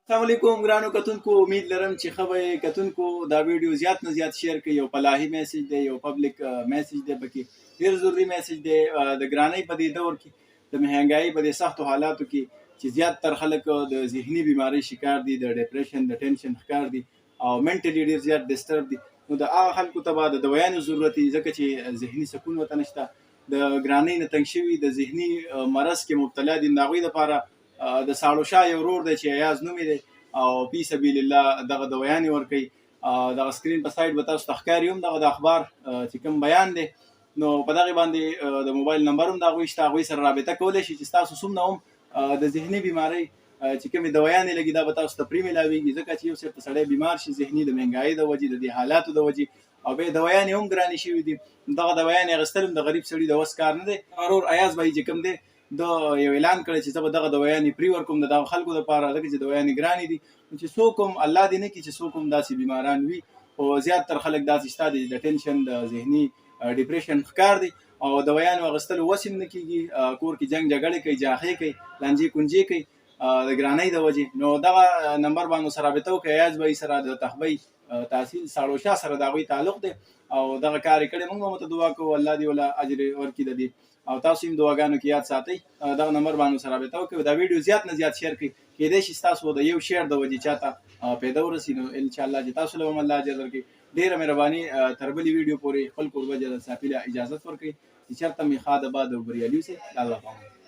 السلام علیکم ګرانو کتونکو، امید لرم چې ښه به کتونکو دا ویډیو زیات نه زیات شیر کړئ. یو فلاحي میسج دی، یو پبلک میسج دی، پکې ډېر ضروري میسج دی. د ګرانۍ په دې دور کې، د مهنګایي په دې سختو حالاتو کې چې زیاتتر خلک د ذهني بیمارۍ شکار دي، د ډپریشن د ټینشن ښکار دي او منټلی ډېر زیات ډسټرب دي. نو د هغه خلکو ته به د دوایانو ضرورت وي، ځکه چې ذهني سکون ورته نشته. د ګرانۍ نه تنګ شوي، د ذهني مرض کې مبتلا دي، د هغوی دپاره د ساړو شاه یو ورور دی چې ایاز نوم دی او فی سبیل الله دغه دوایانې ورکوي. دغه سکرین په سایډ به تاسو ته ښکاري هم دغه د اخبار چې کوم بیان دی، نو په دغې باندې د موبایل نمبر هم د هغوی شته، هغوی سره رابطه کولی شي چې ستاسو څومره هم د ذهني بیمارۍ چې کومې دوایانې لګي دا به تاسو ته پرې میلاویږي، ځکه چې یو چېرته سړی بیمار شي ذهني د مهنګایۍ د وجې، د دې حالاتو د وجې، او بیا دوایانې هم ګرانې شوي دي. دغه دوایانې اخیستل هم د غریب سړي د وس کار نه دی. ورور ایاز بهي چې کوم دی د یو اعلان کړی چې زه به دغه دوایانې پرې ورکوم د دغه خلکو دپاره، ځکه چې دوایانې ګرانې دي. چې څوک هم الله دې نه کړي چې څوک هم داسې بیماران وي، خو زیاتتر خلک داسې شته دي د ټینشن د ذهني ډپریشن ښکار دي او دوایانو اخیستلو وس هم نه کېږي. کور کې جنګ جګړې کوي، جاښې کوي، لانجې کونجې کوي د ګرانۍ د وجې. نو دغه نمبر باندې سره رابطه وکړئ. ایاز بهي سره د تحبۍ تحصیل ساړو شاه سره د هغوی تعلق دی او دغه کار یې کړی. موږ به ورته دعا کوو الله دې وله اجر ورکړي د دې، او تاسو هم دعاګانو کې یاد ساتئ. دغه نمبر باندې سره رابطه وکړئ. دا ویډیو زیات نه زیات شیر کړئ، کېدای شي ستاسو د یو شیر د وجې چاته پیدا ورسي. نو انشاءالله چې تاسو له هم الله اجر درکړي. ډېره مهرباني تر بلې ویډیو پورې خپل کوربه جل صافي له اجازت ورکړئ چې چېرته مې ښاد آباد او بریالي اوسئ. الله پامان.